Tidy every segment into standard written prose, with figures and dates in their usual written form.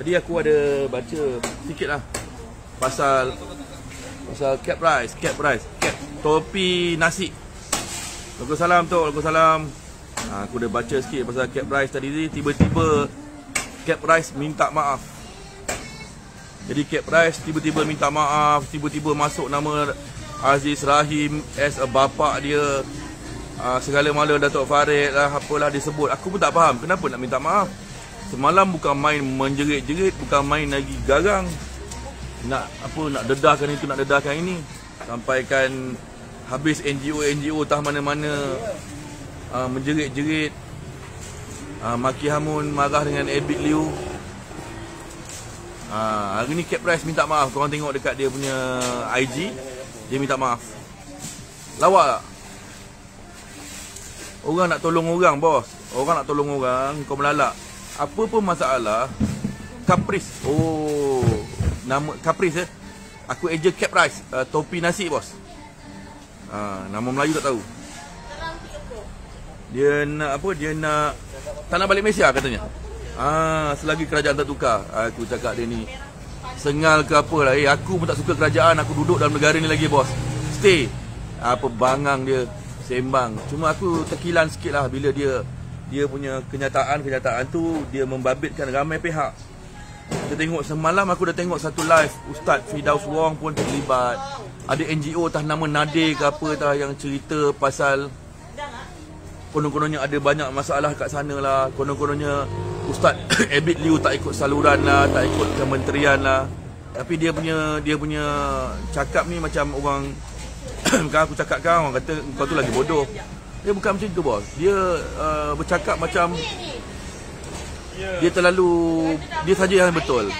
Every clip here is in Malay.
Tadi aku ada baca sikit lah pasal cap rice, cap topi nasi. Waalaikumsalam tu, waalaikumsalam. Aku dah baca sikit pasal cap rice tadi ni. Tiba-tiba cap rice minta maaf. Jadi cap rice tiba-tiba minta maaf, tiba-tiba masuk nama Aziz Rahim as a bapak dia, segala mala Datuk Farid lah, apalah disebut. Aku pun tak faham kenapa nak minta maaf. Semalam bukan main menjerit-jerit, bukan main lagi garang, nak dedahkan itu, nak dedahkan ini. Sampaikan habis NGO tah mana-mana menjerit-jerit, maki hamun, marah dengan Abid Liu. Hari ni Cap Rice minta maaf. Korang tengok dekat dia punya IG, dia minta maaf. Lawak tak? Orang nak tolong orang, bos. Orang nak tolong orang, kau melalak. Apa pun masalah, Caprice. Oh, nama Caprice Aku eja Cap Rice, topi nasi, bos. Nama Melayu tak tahu. Dia nak apa? Dia nak tak nak balik Malaysia katanya. Selagi kerajaan tak tukar. Aku cakap dia ni sengal ke apa lah. Aku pun tak suka kerajaan. Aku duduk dalam negara ni lagi, bos. Stay. Apa bangang dia sembang. Cuma aku terkilan sikit lah bila dia punya kenyataan tu dia membabitkan ramai pihak. Kita tengok semalam, aku dah tengok satu live Ustaz Firdaus Wong pun terlibat. Ada NGO tah nama Nadir ke apa tah yang cerita pasal konon-kononnya ada banyak masalah kat sana lah. Konon-kononnya Ustaz Abid Liu tak ikut saluran lah, tak ikut kementerian lah. Tapi dia punya cakap ni macam orang kan aku cakap kan, orang kata kau tu lagi bodoh. Dia bukan macam tu, bos. Dia bercakap macam dia terlalu, dia saja yang betul.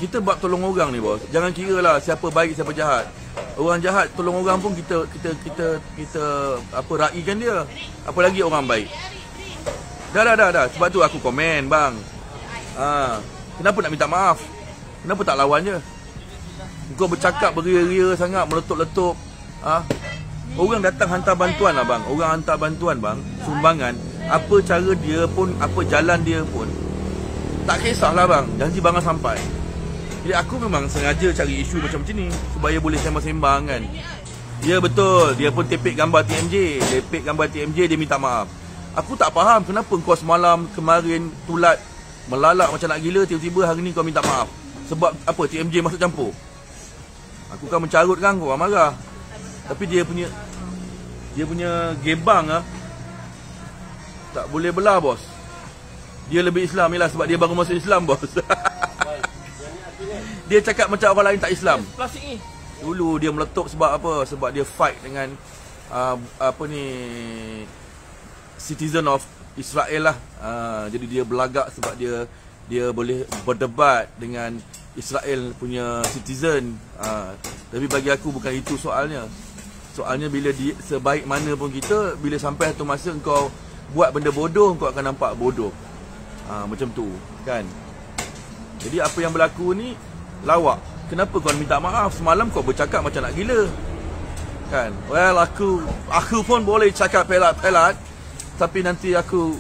Kita buat tolong orang ni, bos. Jangan kira lah siapa baik siapa jahat. Orang jahat tolong orang pun kita apa raikan dia. Apalagi orang baik. Dah. Sebab tu aku komen, bang. Kenapa nak minta maaf? Kenapa tak lawan je? Kau bercakap beria-ria sangat, meletup-letup. Orang datang hantar bantuan lah, bang. Orang hantar bantuan, bang, sumbangan. Apa cara dia pun, apa jalan dia pun, tak kisahlah, bang. Janji bangan sampai. Jadi aku memang sengaja cari isu macam ni supaya boleh sembang-sembang kan. Ya betul, dia pun tepik gambar TMJ, dia minta maaf. Aku tak faham kenapa kau semalam kemarin tulat melalak macam nak gila, tiba-tiba hari ni kau minta maaf. Sebab apa? TMJ masuk campur. Aku kan mencarut kan, kau orang marah. Tapi dia punya gebang tak boleh belah, bos. Dia lebih Islam lah sebab dia baru masuk Islam, bos. Dia cakap macam orang lain tak Islam. Plastik ni. Dulu dia meletup sebab apa? Sebab dia fight dengan citizen of Israel lah. Jadi dia belagak sebab dia boleh berdebat dengan Israel punya citizen. Tapi bagi aku bukan itu soalnya. Soalnya bila sebaik mana pun kita, bila sampai satu masa kau buat benda bodoh, kau akan nampak bodoh. Macam tu kan. Jadi apa yang berlaku ni lawak. Kenapa kau minta maaf? Semalam kau bercakap macam nak gila kan. Well, aku pun boleh cakap pelat-pelat, tapi nanti aku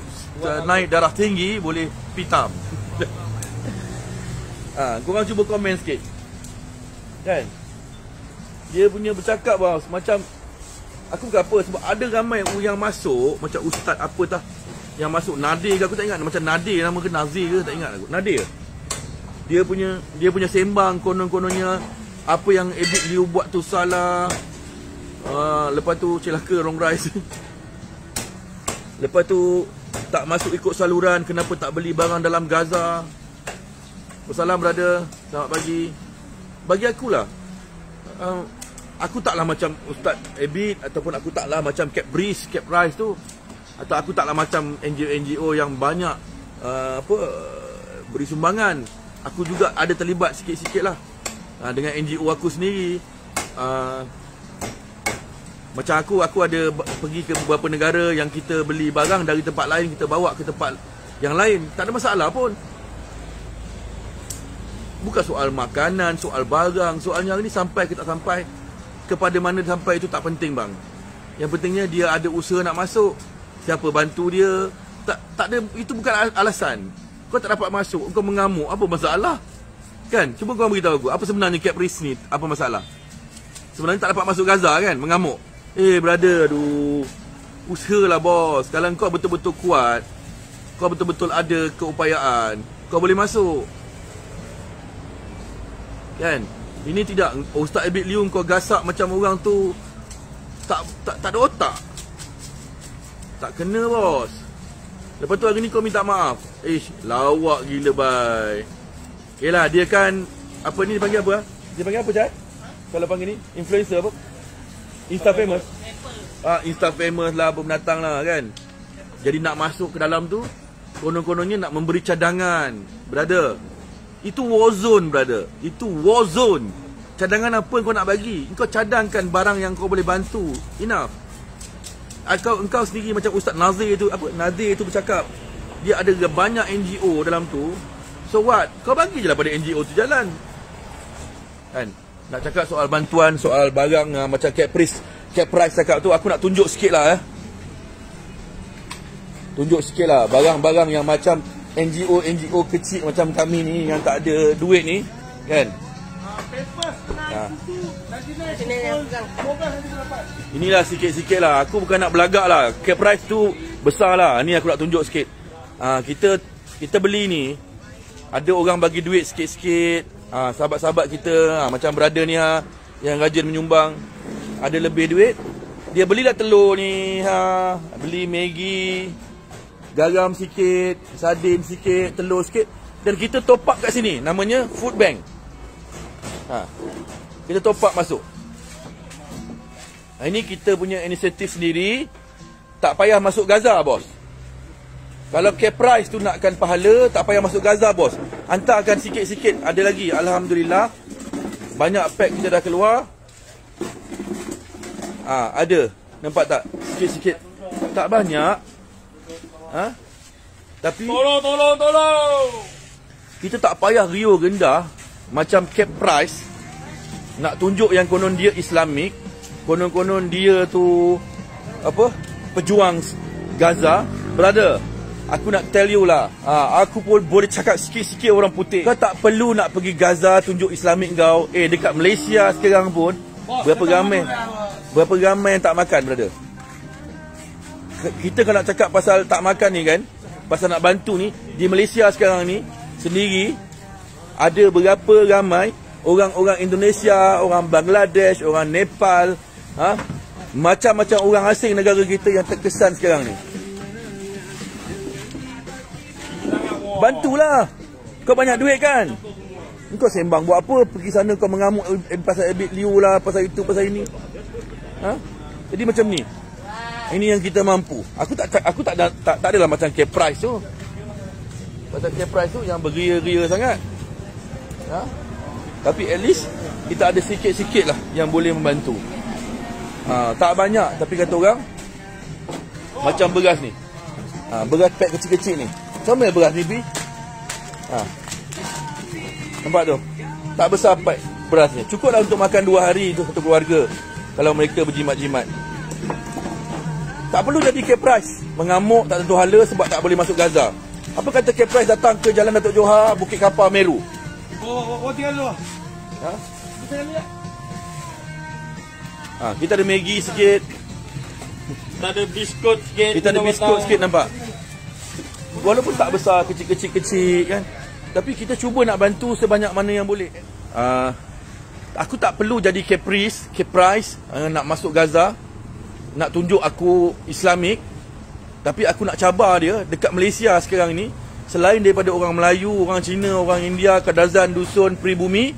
naik darah tinggi, boleh pitam. Korang cuba komen sikit kan. Dia punya bercakap, bos, macam aku ke apa, sebab ada ramai yang masuk macam ustaz apa tah yang masuk Nadir ke, aku tak ingat macam Nadir nama ke Nazir ke, tak ingat aku. Nadir. Dia punya sembang konon-kononnya apa yang Abid Liu buat tu salah. Lepas tu celaka wrong rice. Lepas tu tak masuk ikut saluran, kenapa tak beli barang dalam Gaza. Wassalam, brother. Selamat pagi. Bagi akulah, aku taklah macam Ustaz Abid, ataupun aku taklah macam Cap Rice tu, atau aku taklah macam NGO yang banyak beri sumbangan. Aku juga ada terlibat sikit-sikit lah dengan NGO aku sendiri. Macam aku ada pergi ke beberapa negara yang kita beli barang dari tempat lain, kita bawa ke tempat yang lain. Tak ada masalah pun. Bukan soal makanan, soal barang. Soalnya hari ni sampai ke tak sampai, kepada mana sampai itu tak penting, bang. Yang pentingnya dia ada usaha nak masuk. Siapa bantu dia, tak ada, itu bukan alasan. kau tak dapat masuk, kau mengamuk, apa masalah? Kan? Cuba kau beritahu aku, apa sebenarnya Caprice ni? Apa masalah? Sebenarnya tak dapat masuk Gaza kan? Mengamuk. Brother, aduh. Usahalah bos. Kalau kau betul-betul kuat, kau betul-betul ada keupayaan, kau boleh masuk. Kan? Ini tidak Ustaz Abid Liu kau gasak macam orang tu tak ada otak. Tak kena bos. Lepas tu hari ni kau minta maaf. Lawak gila bye. Yelah, dia kan apa ni dipanggil apa? Dia panggil apa, Jad? Kalau panggil ni influencer apa? Insta famous. Insta famous lah, pendatang lah kan. Jadi nak masuk ke dalam tu, konon-kononnya nak memberi cadangan. Brother, itu war zone, brother. Itu war zone. Cadangan apa kau nak bagi? Kau cadangkan barang yang kau boleh bantu. Enough. Engkau sendiri macam Ustaz Nazir tu, Nazir tu bercakap, dia ada banyak NGO dalam tu. So what? Kau bagi je lah pada NGO tu jalan. Kan? Nak cakap soal bantuan, soal barang macam Caprice cakap tu, aku nak tunjuk sikit lah. Tunjuk sikit lah barang-barang yang macam NGO kecil macam kami ni, yang tak ada duit ni, kan? Inilah sikit-sikit lah. Aku bukan nak belagak lah. Caprice tu besar lah. Ni aku nak tunjuk sikit. Kita beli ni, ada orang bagi duit sikit-sikit. Sahabat-sahabat kita, macam brother ni yang rajin menyumbang, ada lebih duit, dia belilah telur ni, beli Maggi, garam sikit, sardin sikit, telur sikit, dan kita top up kat sini. Namanya food bank. Kita top up masuk. Ini kita punya inisiatif sendiri. Tak payah masuk Gaza, bos. Kalau Caprice tu nakkan pahala, tak payah masuk Gaza, bos. Hantarkan sikit-sikit. Ada lagi, alhamdulillah. Banyak pack kita dah keluar. Ada. Nampak tak? Sikit-sikit. Tak banyak. Tapi tolong. Kita tak payah riuh rendah macam Caprice nak tunjuk yang konon dia Islamik, konon-konon dia tu pejuang Gaza. Brother, aku nak tell you lah, aku pun boleh cakap sikit-sikit orang putih. Kau tak perlu nak pergi Gaza tunjuk Islamik kau. Dekat Malaysia sekarang pun berapa ramai yang tak makan, brother. Kita kalau nak cakap pasal tak makan ni kan, pasal nak bantu ni, di Malaysia sekarang ni sendiri ada berapa ramai orang-orang Indonesia, orang Bangladesh, orang Nepal, macam-macam orang asing negara kita yang terkesan sekarang ni. Bantulah. Kau banyak duit kan? Kau sembang buat apa? Pergi sana kau mengamuk pasal Abid Liu lah, pasal itu, pasal ini. Jadi macam ni. Ini yang kita mampu. Aku tak adalah macam Caprice tu. Pasal Caprice tu yang beria-ria sangat. Tapi at least kita ada sikit-sikit lah yang boleh membantu. Tak banyak, tapi kata orang macam beras ni. Beras pack kecil-kecil ni. Sama beras ni, Bi. Nampak tu? Tak besar pack berasnya. Cukup lah untuk makan 2 hari tu satu keluarga, kalau mereka berjimat-jimat. Tak perlu jadi Caprice mengamuk tak tentu hala sebab tak boleh masuk Gaza. Apa kata Caprice datang ke Jalan Datuk Johor, Bukit Kapar, Meru? Tinggal dulu. Kita ada Maggi sikit. Kita ada biskut sikit. Kita ada biskut sikit, nampak? Walaupun tak besar, kecil-kecil kan, tapi kita cuba nak bantu sebanyak mana yang boleh. Aku tak perlu jadi Caprice nak masuk Gaza, nak tunjuk aku Islamik. Tapi aku nak cabar dia dekat Malaysia sekarang ni. Selain daripada orang Melayu, orang Cina, orang India, Kadazan, Dusun, Pribumi,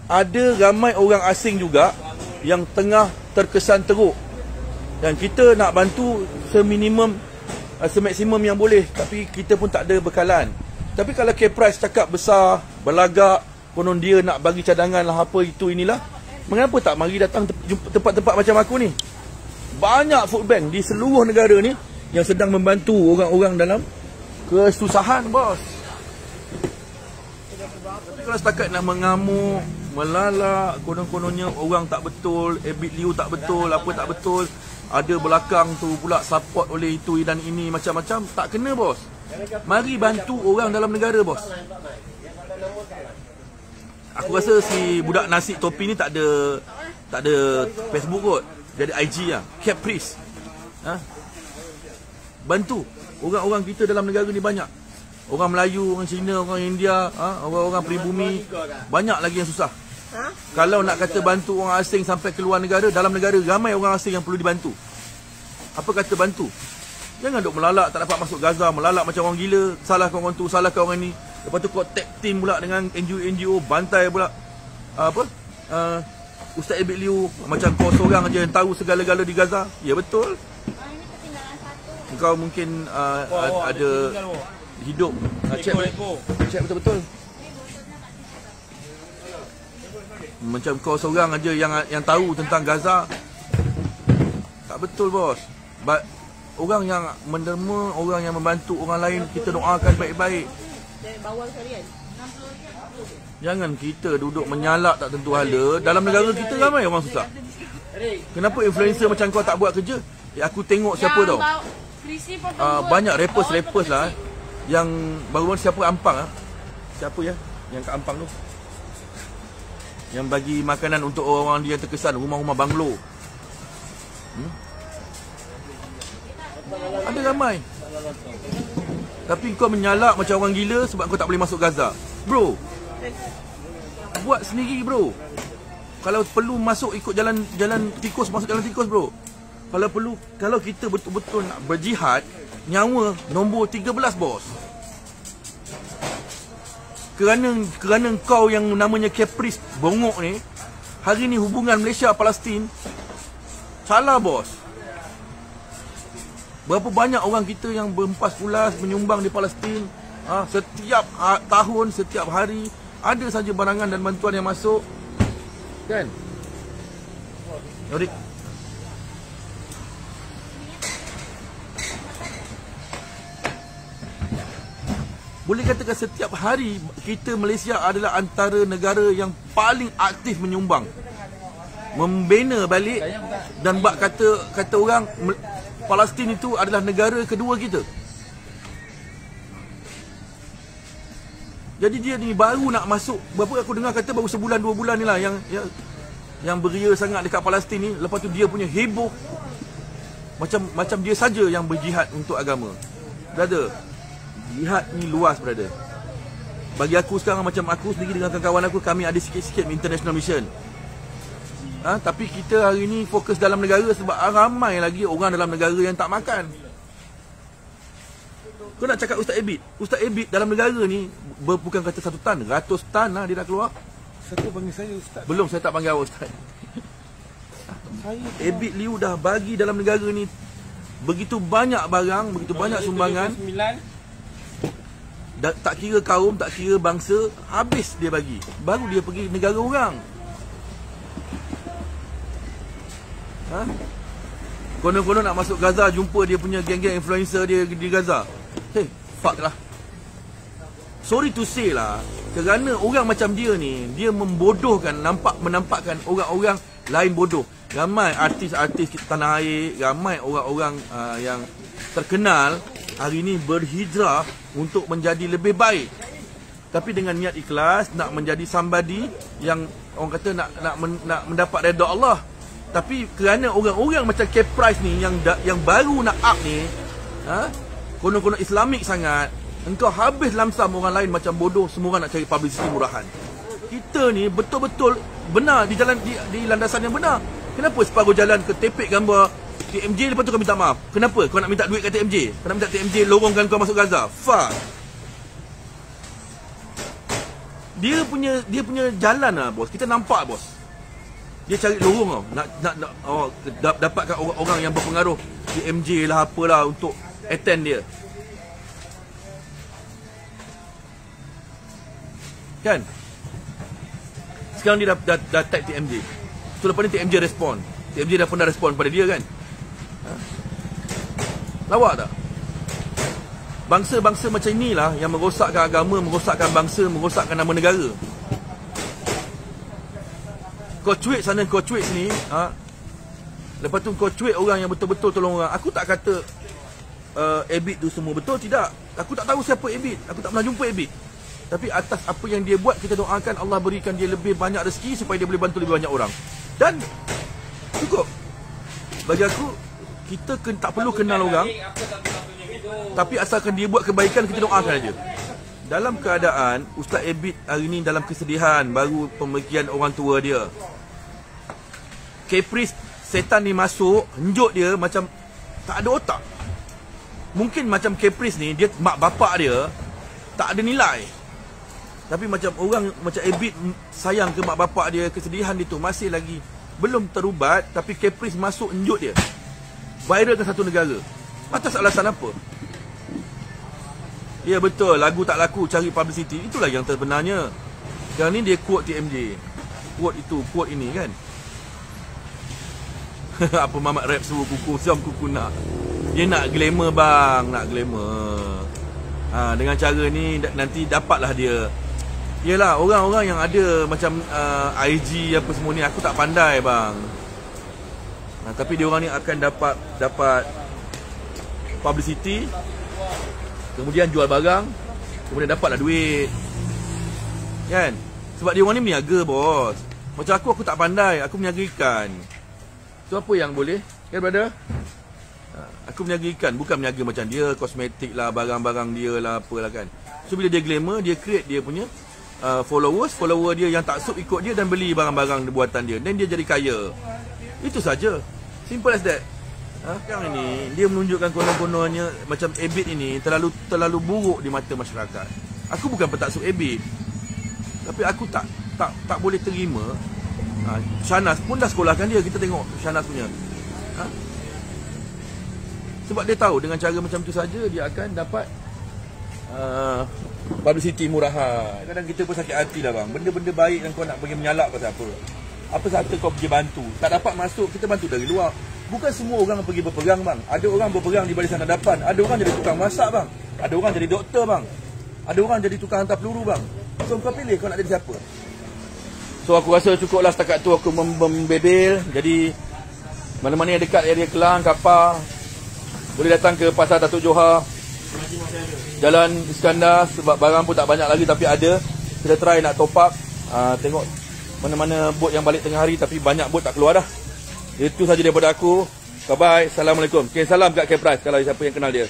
ada ramai orang asing juga yang tengah terkesan teruk. Dan kita nak bantu semaksimum yang boleh. Tapi kita pun tak ada bekalan. Tapi kalau Caprice cakap besar, berlagak, konon dia nak bagi cadangan lah, apa itu inilah, mengapa tak mari datang tempat-tempat macam aku ni? Banyak food bank di seluruh negara ni yang sedang membantu orang-orang dalam kesusahan, bos. Tapi kalau setakat nak mengamuk, melalak, konon-kononnya orang tak betul, Abid Liu tak betul, apa tak betul, ada belakang tu pula support oleh itu dan ini, macam-macam, tak kena, bos. Mari bantu orang dalam negara, bos. Aku rasa si budak nasi topi ni tak ada Facebook kot. Dia ada IG lah. Caprice. Bantu orang-orang kita dalam negara ni banyak. Orang Melayu, orang Cina, orang India, orang-orang peribumi. Banyak lagi yang susah. Kalau nak kata bantu orang asing sampai keluar negara, dalam negara ramai orang asing yang perlu dibantu. Apa kata bantu? Jangan duk melalak tak dapat masuk Gaza, melalak macam orang gila, salahkan orang tu, salahkan orang ni. Lepas tu kau tag team pula dengan NGO bantai pula. Ustaz Ebit Liu, macam kau seorang aja yang tahu segala-gala di Gaza. Ya betul. Kau mungkin ada hidup check betul-betul. Macam kau seorang aja yang tahu tentang Gaza. Tak betul, bos. Orang yang menderma, orang yang membantu orang lain, kita doakan baik-baik. Jangan kita duduk menyalak tak tentu hala. Dalam negara kita ramai orang susah. Kenapa influencer macam kau tak buat kerja? Aku tengok siapa tau. Banyak rappers lah. Yang baru-baru siapa Ampang Siapa ya? Yang kat Ampang tu. Yang bagi makanan untuk orang dia terkesan, rumah-rumah banglo. Ada ramai. Tapi kau menyalak macam orang gila sebab kau tak boleh masuk Gaza. Bro, buat sendiri, bro. Kalau perlu masuk ikut jalan tikus, masuk jalan tikus, bro. Kalau perlu, kalau kita betul-betul nak berjihad, nyawa nombor 13, bos. Kerana kau yang namanya Caprice bongok ni, hari ni hubungan Malaysia Palestin salah, bos. Berapa banyak orang kita yang berempas pulas menyumbang di Palestin. Setiap tahun, setiap hari ada saja barangan dan bantuan yang masuk. Kan? Yorik. Boleh katakan setiap hari kita Malaysia adalah antara negara yang paling aktif menyumbang, membina balik dan bak kata orang Palestin itu adalah negara kedua kita. Jadi dia ni baru nak masuk, berapa aku dengar kata baru sebulan 2 bulan ni lah yang beria sangat dekat Palestin ni. Lepas tu dia punya heboh macam dia saja yang berjihad untuk agama. Brother, jihad ni luas, brother. Bagi aku sekarang, macam aku sendiri dengan kawan-kawan aku, kami ada sikit-sikit international mission. Tapi kita hari ni fokus dalam negara sebab ramai lagi orang dalam negara yang tak makan. Kau nak cakap Ustaz Ebit dalam negara ni bukan kata 1 tan, 100 tan lah dia dah keluar. Satu panggil saya Ustaz. Belum, saya tak panggil awak Ustaz. Ebit Liu dah bagi dalam negara ni begitu banyak barang, begitu banyak sumbangan. Tak kira kaum, tak kira bangsa, habis dia bagi. Baru dia pergi negara orang. Konon-konon nak masuk Gaza, jumpa dia punya geng-geng influencer dia di Gaza. Hey, fuck lah. Sorry to say lah, kerana orang macam dia ni, dia membodohkan, menampakkan orang-orang lain bodoh. Ramai artis-artis tanah air, ramai orang-orang yang terkenal hari ni berhijrah untuk menjadi lebih baik. Tapi dengan niat ikhlas nak menjadi somebody yang orang kata nak mendapat redha Allah. Tapi kerana orang-orang macam Caprice ni yang baru nak up ni, konon-konon Islamik sangat, engkau habis lamsam orang lain macam bodoh, semua orang nak cari publicity murahan. Kita ni betul-betul benar di jalan di landasan yang benar. Kenapa separuh jalan ke tepek gambar TMJ, lepas tu kau minta maaf? Kenapa kau nak minta duit kat TMJ? Kau nak minta TMJ lorongkan kau masuk Gaza? Fuck. Dia punya jalan lah, bos. Kita nampak, bos. Dia cari lorong tau. Nak dapatkan orang-orang yang berpengaruh, TMJ lah apalah, untuk attend dia. Kan? Sekarang dia dah tag TMJ. So lepas ni TMJ respon. TMJ dah pernah respon pada dia kan. Lawak tak? Bangsa-bangsa macam inilah yang merosakkan agama, merosakkan bangsa, merosakkan nama negara. Kau cuit sana, kau cuit sini, lepas tu kau cuit orang yang betul-betul tolong orang. Aku tak kata Abid tu semua betul tidak? Aku tak tahu siapa Abid. Aku tak pernah jumpa Abid. Tapi atas apa yang dia buat, kita doakan Allah berikan dia lebih banyak rezeki supaya dia boleh bantu lebih banyak orang. Dan cukup. Bagi aku, kita tak perlu kenal orang, tapi asalkan dia buat kebaikan, kita doakan aja. Dalam keadaan Ustaz Abid hari ni dalam kesedihan, baru pemerigian orang tua dia, Caprice setan ni masuk, henjuk dia macam tak ada otak. Mungkin macam Caprice ni, dia mak bapak dia tak ada nilai. Tapi macam orang macam Abid sayang ke mak bapak dia, kesedihan dia tu masih lagi belum terubat, tapi Caprice masuk henjuk dia. Viral ke satu negara. Atas alasan apa? Ya betul, lagu tak laku, cari publicity. Itulah yang sebenarnya. Yang ni dia quote TMJ. Quote itu, quote ini kan. Apa Mamat Rap suruh kuku, siam kuku nak. Dia nak glamour bang, nak glamour. Dengan cara ni nanti dapatlah dia. Yelah, orang-orang yang ada macam IG apa semua ni, aku tak pandai bang. Tapi dia orang ni akan dapat publicity, kemudian jual barang, kemudian dapatlah duit. Kan? Sebab dia orang ni meniaga bos. Macam aku tak pandai, aku meniaga ikan. So apa yang boleh? Kan brother? Aku meniaga ikan, bukan meniaga macam dia, kosmetik lah, barang-barang dia lah, apalah kan. So bila dia glamour, dia create dia punya follower dia yang tak sup ikut dia dan beli barang-barang buatan dia, dan dia jadi kaya. Itu saja. Simple as that. Sekarang ini dia menunjukkan konon-kononnya macam Abid ini terlalu buruk di mata masyarakat. Aku bukan pentaksub Abid, tapi aku tak boleh terima. Shahnaz pun dah sekolahkan dia. Kita tengok Shahnaz punya. Sebab dia tahu dengan cara macam tu saja dia akan dapat publicity murahan. Kadang kita pun sakit hati lah bang. Benda-benda baik yang kau nak pergi menyalak pasal apa? Apa sahaja kau pergi bantu, tak dapat masuk, kita bantu dari luar. Bukan semua orang pergi berperang bang. Ada orang berperang di barisan hadapan. Ada orang jadi tukang masak bang. Ada orang jadi doktor bang. Ada orang jadi tukang hantar peluru bang. So kau pilih kau nak jadi siapa. So aku rasa cukuplah setakat tu aku membebel. Jadi mana-mana yang dekat area Kelang, Kapar, boleh datang ke Pasar Datuk Johar, Jalan Iskandar. Sebab barang pun tak banyak lagi tapi ada. Kita try nak top up. Tengok mana-mana bot yang balik tengah hari, tapi banyak bot tak keluar dah. Itu saja daripada aku. Bye bye. Assalamualaikum. Okay, salam kat Caprice kalau siapa yang kenal dia.